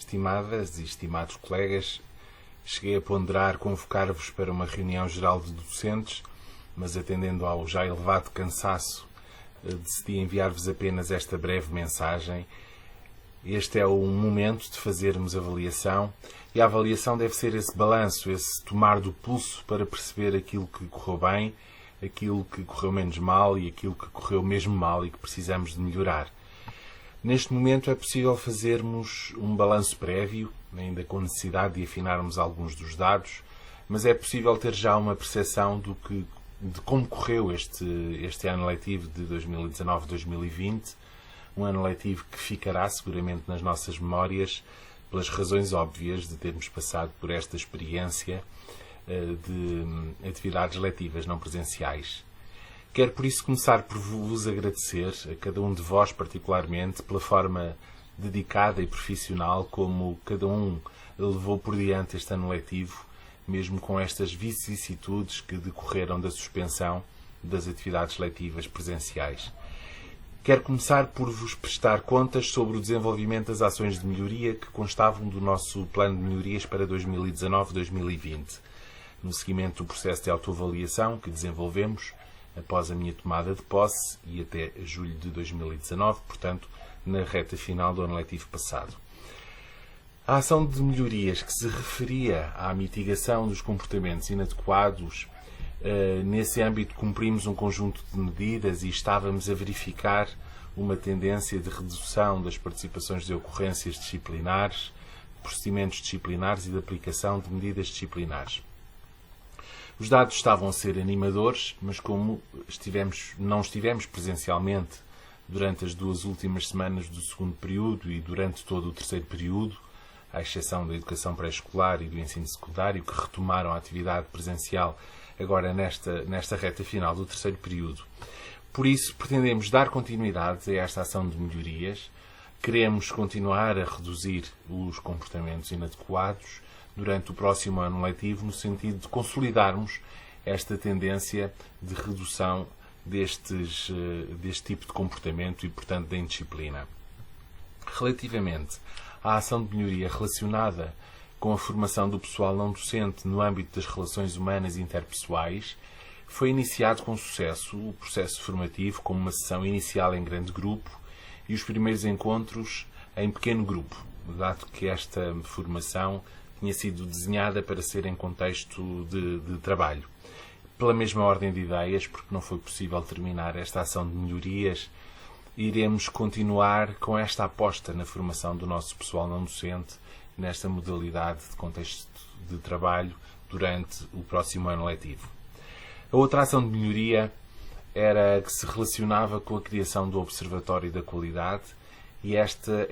Estimadas e estimados colegas, cheguei a ponderar convocar-vos para uma reunião geral de docentes, mas atendendo ao já elevado cansaço, decidi enviar-vos apenas esta breve mensagem. Este é o momento de fazermos avaliação, e a avaliação deve ser esse balanço, esse tomar do pulso para perceber aquilo que correu bem, aquilo que correu menos mal e aquilo que correu mesmo mal e que precisamos de melhorar. Neste momento é possível fazermos um balanço prévio, ainda com necessidade de afinarmos alguns dos dados, mas é possível ter já uma percepção de como correu este ano letivo de 2019-2020, um ano letivo que ficará seguramente nas nossas memórias pelas razões óbvias de termos passado por esta experiência de atividades letivas não presenciais. Quero, por isso, começar por vos agradecer, a cada um de vós particularmente, pela forma dedicada e profissional como cada um levou por diante este ano letivo, mesmo com estas vicissitudes que decorreram da suspensão das atividades letivas presenciais. Quero começar por vos prestar contas sobre o desenvolvimento das ações de melhoria que constavam do nosso plano de melhorias para 2019-2020, no seguimento do processo de autoavaliação que desenvolvemos após a minha tomada de posse e até julho de 2019, portanto, na reta final do ano letivo passado. A ação de melhorias que se referia à mitigação dos comportamentos inadequados, nesse âmbito cumprimos um conjunto de medidas e estávamos a verificar uma tendência de redução das participações de ocorrências disciplinares, procedimentos disciplinares e de aplicação de medidas disciplinares. Os dados estavam a ser animadores, mas como não estivemos presencialmente durante as 2 últimas semanas do segundo período e durante todo o terceiro período, à exceção da educação pré-escolar e do ensino secundário, que retomaram a atividade presencial agora nesta reta final do terceiro período. Por isso, pretendemos dar continuidade a esta ação de melhorias, queremos continuar a reduzir os comportamentos inadequados durante o próximo ano letivo, no sentido de consolidarmos esta tendência de redução deste tipo de comportamento e, portanto, da indisciplina. Relativamente à ação de melhoria relacionada com a formação do pessoal não docente no âmbito das relações humanas e interpessoais, foi iniciado com sucesso o processo formativo com uma sessão inicial em grande grupo e os primeiros encontros em pequeno grupo, dado que esta formação tinha sido desenhada para ser em contexto de trabalho. Pela mesma ordem de ideias, porque não foi possível terminar esta ação de melhorias, iremos continuar com esta aposta na formação do nosso pessoal não docente, nesta modalidade de contexto de trabalho, durante o próximo ano letivo. A outra ação de melhoria era a que se relacionava com a criação do Observatório da Qualidade, e esta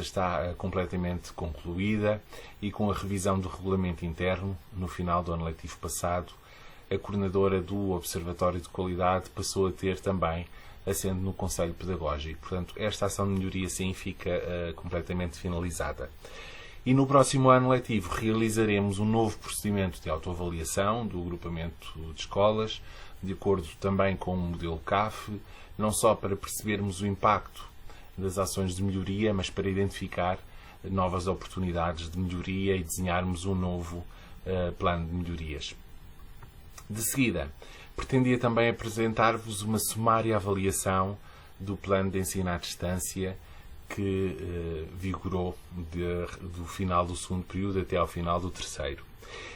está completamente concluída, e com a revisão do regulamento interno, no final do ano letivo passado, a coordenadora do Observatório de Qualidade passou a ter também assento no Conselho Pedagógico. Portanto, esta ação de melhoria sim fica completamente finalizada. E no próximo ano letivo realizaremos um novo procedimento de autoavaliação do agrupamento de escolas, de acordo também com o modelo CAF, não só para percebermos o impacto das ações de melhoria, mas para identificar novas oportunidades de melhoria e desenharmos um novo plano de melhorias. De seguida, pretendia também apresentar-vos uma sumária avaliação do plano de ensino à distância que vigorou do final do segundo período até ao final do terceiro.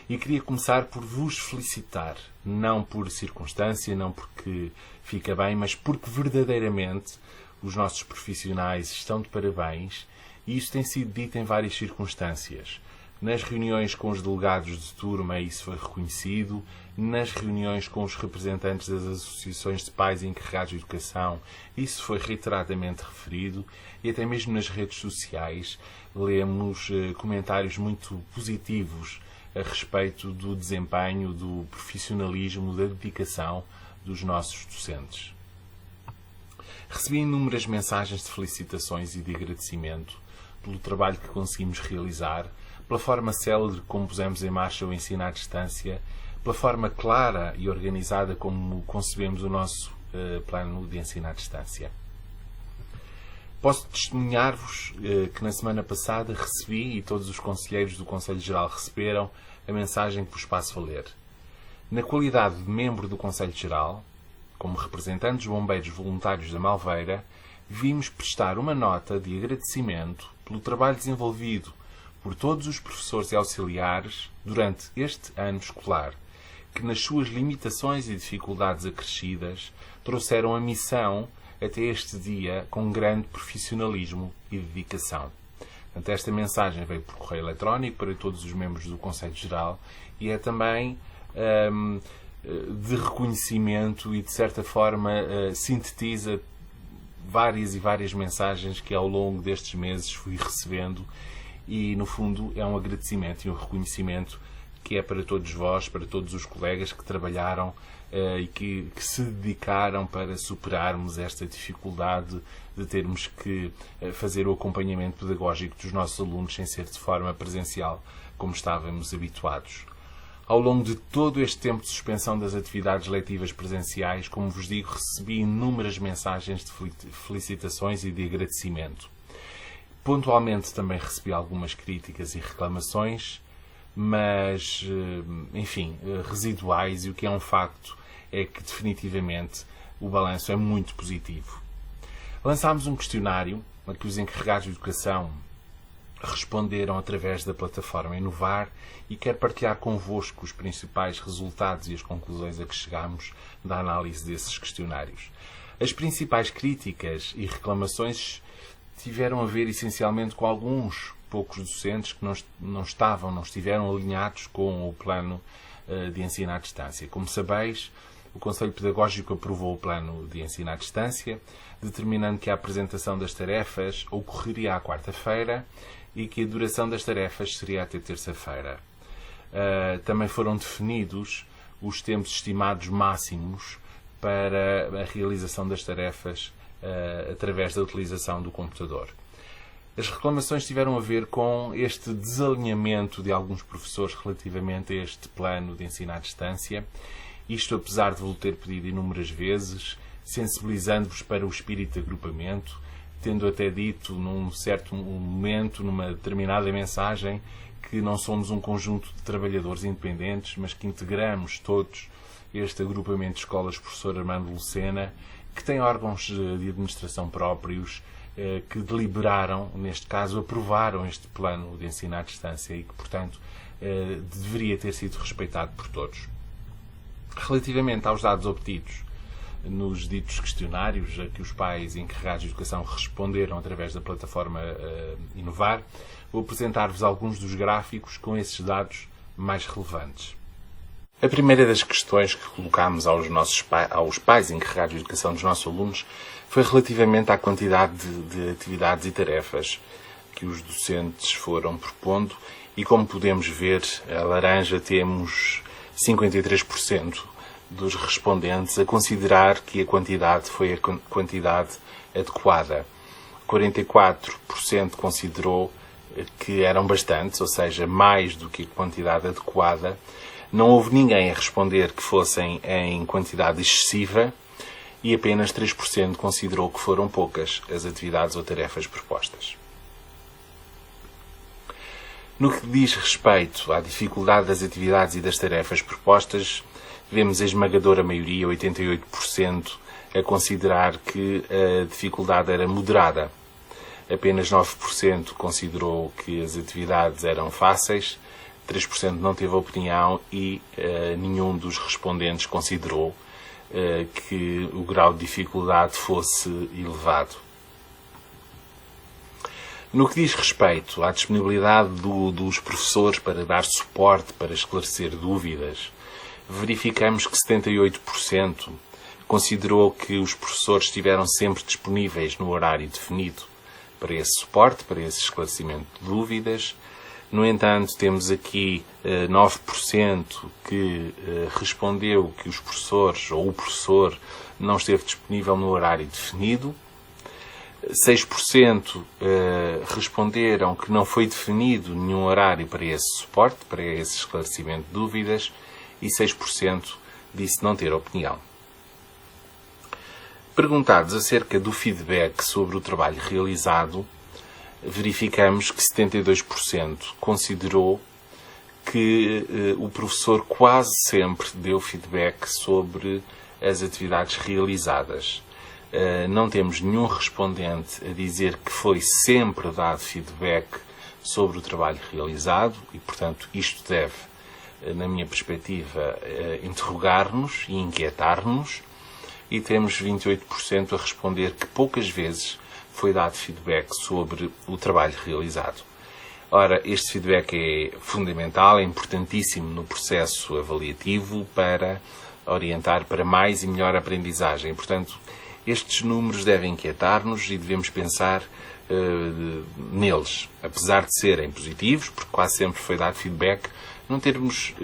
E queria começar por vos felicitar, não por circunstância, não porque fica bem, mas porque verdadeiramente os nossos profissionais estão de parabéns, e isso tem sido dito em várias circunstâncias. Nas reuniões com os delegados de turma, isso foi reconhecido. Nas reuniões com os representantes das associações de pais encarregados de educação, isso foi reiteradamente referido. E até mesmo nas redes sociais lemos comentários muito positivos a respeito do desempenho, do profissionalismo, da dedicação dos nossos docentes. Recebi inúmeras mensagens de felicitações e de agradecimento pelo trabalho que conseguimos realizar, pela forma célere como pusemos em marcha o ensino à distância, pela forma clara e organizada como concebemos o nosso plano de ensino à distância. Posso testemunhar-vos que na semana passada recebi, e todos os conselheiros do Conselho Geral receberam, a mensagem que vos passo a ler. Na qualidade de membro do Conselho Geral, como representante dos bombeiros voluntários da Malveira, vimos prestar uma nota de agradecimento pelo trabalho desenvolvido por todos os professores e auxiliares durante este ano escolar, que nas suas limitações e dificuldades acrescidas trouxeram a missão até este dia com grande profissionalismo e dedicação. Portanto, esta mensagem veio por correio eletrónico para todos os membros do Conselho Geral e é também de reconhecimento e, de certa forma, sintetiza várias e várias mensagens que ao longo destes meses fui recebendo e, no fundo, é um agradecimento e um reconhecimento que é para todos vós, para todos os colegas que trabalharam e que se dedicaram para superarmos esta dificuldade de termos que fazer o acompanhamento pedagógico dos nossos alunos sem ser de forma presencial, como estávamos habituados. Ao longo de todo este tempo de suspensão das atividades letivas presenciais, como vos digo, recebi inúmeras mensagens de felicitações e de agradecimento. Pontualmente também recebi algumas críticas e reclamações, mas, enfim, residuais, e o que é um facto é que, definitivamente, o balanço é muito positivo. Lançámos um questionário a que os encarregados de educação responderam através da plataforma Inovar e quero partilhar convosco os principais resultados e as conclusões a que chegámos da análise desses questionários. As principais críticas e reclamações tiveram a ver essencialmente com alguns poucos docentes que não estiveram alinhados com o plano de ensino à distância. Como sabeis, o Conselho Pedagógico aprovou o plano de ensino à distância, determinando que a apresentação das tarefas ocorreria à quarta-feira e que a duração das tarefas seria até terça-feira. Também foram definidos os tempos estimados máximos para a realização das tarefas através da utilização do computador. As reclamações tiveram a ver com este desalinhamento de alguns professores relativamente a este plano de ensino à distância, isto apesar de vos ter pedido inúmeras vezes, sensibilizando-vos para o espírito de agrupamento, tendo até dito num certo momento, numa determinada mensagem, que não somos um conjunto de trabalhadores independentes, mas que integramos todos este agrupamento de escolas Professor Armando Lucena, que tem órgãos de administração próprios, que deliberaram, neste caso, aprovaram este plano de ensino à distância e que, portanto, deveria ter sido respeitado por todos. Relativamente aos dados obtidos nos ditos questionários a que os pais encarregados de educação responderam através da plataforma Inovar, vou apresentar-vos alguns dos gráficos com esses dados mais relevantes. A primeira das questões que colocámos aos pais encarregados de educação dos nossos alunos foi relativamente à quantidade de atividades e tarefas que os docentes foram propondo e, como podemos ver, a laranja temos 53% dos respondentes a considerar que a quantidade foi a quantidade adequada. 44% considerou que eram bastantes, ou seja, mais do que a quantidade adequada. Não houve ninguém a responder que fossem em quantidade excessiva e apenas 3% considerou que foram poucas as atividades ou tarefas propostas. No que diz respeito à dificuldade das atividades e das tarefas propostas, vemos a esmagadora maioria, 88%, a considerar que a dificuldade era moderada. Apenas 9% considerou que as atividades eram fáceis, 3% não teve opinião e nenhum dos respondentes considerou que o grau de dificuldade fosse elevado. No que diz respeito à disponibilidade dos professores para dar suporte, para esclarecer dúvidas, verificamos que 78% considerou que os professores estiveram sempre disponíveis no horário definido para esse suporte, para esse esclarecimento de dúvidas. No entanto, temos aqui 9% que respondeu que os professores ou o professor não esteve disponível no horário definido. 6% responderam que não foi definido nenhum horário para esse suporte, para esse esclarecimento de dúvidas, e 6% disse não ter opinião. Perguntados acerca do feedback sobre o trabalho realizado, verificamos que 72% considerou que o professor quase sempre deu feedback sobre as atividades realizadas. Não temos nenhum respondente a dizer que foi sempre dado feedback sobre o trabalho realizado e, portanto, isto deve, na minha perspectiva, interrogar-nos e inquietar-nos. E temos 28% a responder que poucas vezes foi dado feedback sobre o trabalho realizado. Ora, este feedback é fundamental, é importantíssimo no processo avaliativo para orientar para mais e melhor aprendizagem. Portanto, estes números devem inquietar-nos e devemos pensar neles. Apesar de serem positivos, porque quase sempre foi dado feedback, não termos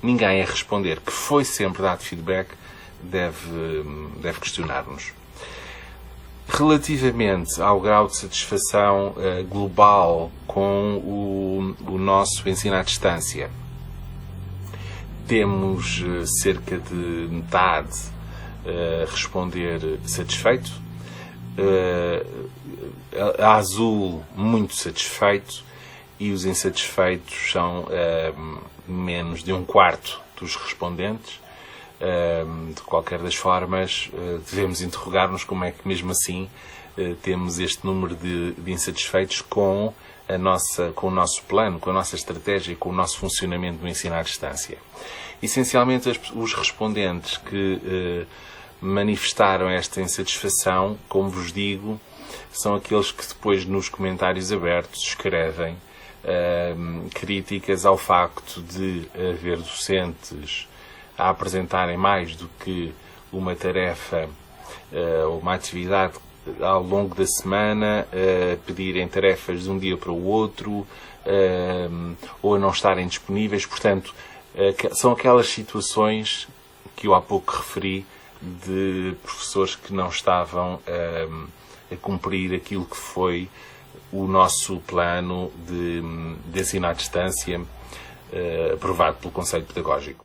ninguém a responder que foi sempre dado feedback deve questionar-nos. Relativamente ao grau de satisfação global com o nosso ensino à distância, temos cerca de metade a responder satisfeito, a azul muito satisfeito e os insatisfeitos são menos de um quarto dos respondentes. De qualquer das formas, devemos interrogar-nos como é que mesmo assim temos este número de insatisfeitos com o nosso plano, com a nossa estratégia, com o nosso funcionamento do ensino à distância. Essencialmente, os respondentes que manifestaram esta insatisfação, como vos digo, são aqueles que depois nos comentários abertos escrevem críticas ao facto de haver docentes a apresentarem mais do que uma tarefa ou uma atividade ao longo da semana, pedirem tarefas de um dia para o outro ou a não estarem disponíveis. Portanto, são aquelas situações que eu há pouco referi de professores que não estavam a cumprir aquilo que foi o nosso plano de ensino à distância aprovado pelo Conselho Pedagógico.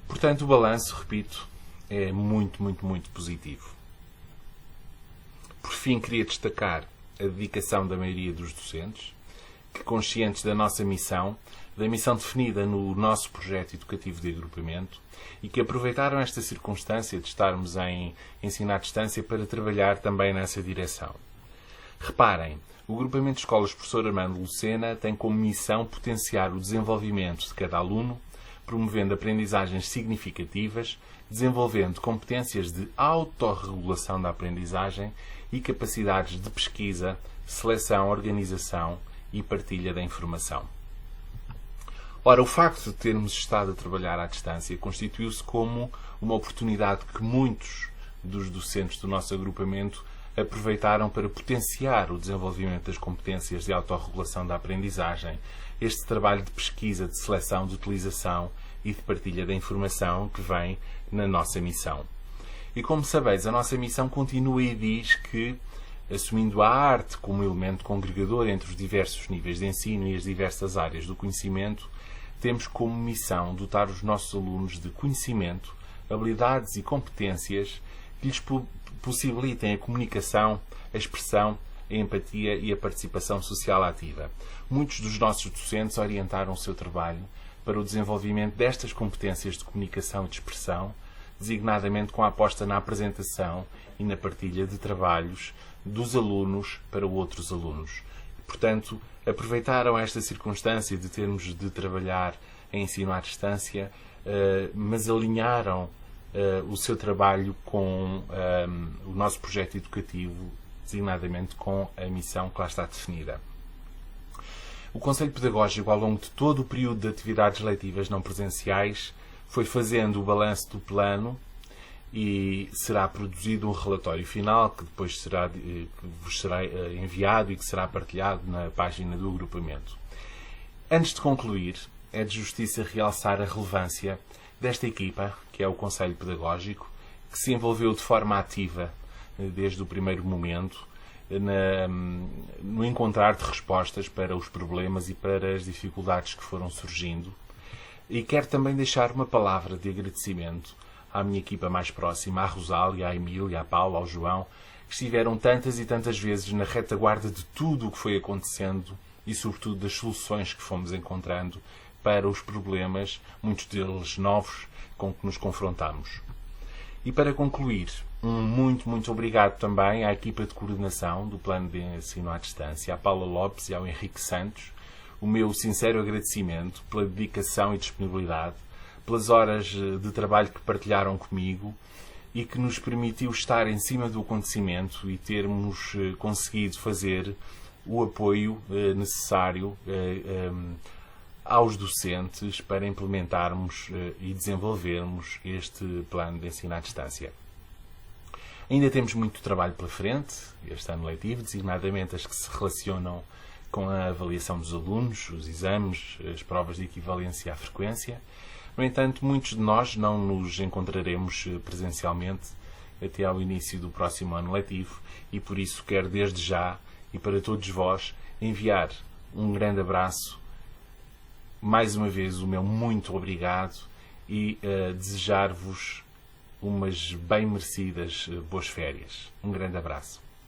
Portanto, o balanço, repito, é muito, muito, muito positivo. Por fim, queria destacar a dedicação da maioria dos docentes, que, conscientes da nossa missão, da missão definida no nosso projeto educativo de agrupamento, e que aproveitaram esta circunstância de estarmos em ensino à distância para trabalhar também nessa direção. Reparem, o agrupamento de escolas Professor Armando Lucena tem como missão potenciar o desenvolvimento de cada aluno, promovendo aprendizagens significativas, desenvolvendo competências de autorregulação da aprendizagem e capacidades de pesquisa, seleção, organização e partilha da informação. Ora, o facto de termos estado a trabalhar à distância constituiu-se como uma oportunidade que muitos dos docentes do nosso agrupamento aproveitaram para potenciar o desenvolvimento das competências de autorregulação da aprendizagem, este trabalho de pesquisa, de seleção, de utilização e de partilha da informação que vem na nossa missão. E como sabeis, a nossa missão continua e diz que, assumindo a arte como elemento congregador entre os diversos níveis de ensino e as diversas áreas do conhecimento, temos como missão dotar os nossos alunos de conhecimento, habilidades e competências que lhes possibilitem a comunicação, a expressão, a empatia e a participação social ativa. Muitos dos nossos docentes orientaram o seu trabalho para o desenvolvimento destas competências de comunicação e de expressão, designadamente com a aposta na apresentação e na partilha de trabalhos dos alunos para outros alunos. Portanto, aproveitaram esta circunstância de termos de trabalhar em ensino à distância, mas alinharam o seu trabalho com o nosso projeto educativo, designadamente com a missão que lá está definida. O Conselho Pedagógico, ao longo de todo o período de atividades letivas não presenciais, foi fazendo o balanço do plano e será produzido um relatório final que depois vos será enviado e que será partilhado na página do agrupamento. Antes de concluir, é de justiça realçar a relevância desta equipa, que é o Conselho Pedagógico, que se envolveu de forma ativa desde o primeiro momento no encontrar de respostas para os problemas e para as dificuldades que foram surgindo. E quero também deixar uma palavra de agradecimento à minha equipa mais próxima, à Rosália, à Emília, à Paula, ao João, que estiveram tantas e tantas vezes na retaguarda de tudo o que foi acontecendo e, sobretudo, das soluções que fomos encontrando para os problemas, muitos deles novos, com que nos confrontamos. E para concluir, um muito obrigado também à equipa de coordenação do Plano de Ensino à Distância, à Paula Lopes e ao Henrique Santos, o meu sincero agradecimento pela dedicação e disponibilidade, pelas horas de trabalho que partilharam comigo e que nos permitiu estar em cima do acontecimento e termos conseguido fazer o apoio necessário aos docentes para implementarmos e desenvolvermos este plano de ensino à distância. Ainda temos muito trabalho pela frente, este ano letivo, designadamente as que se relacionam com a avaliação dos alunos, os exames, as provas de equivalência à frequência. No entanto, muitos de nós não nos encontraremos presencialmente até ao início do próximo ano letivo e por isso quero desde já e para todos vós enviar um grande abraço, mais uma vez o meu muito obrigado e desejar-vos umas bem merecidas boas férias. Um grande abraço.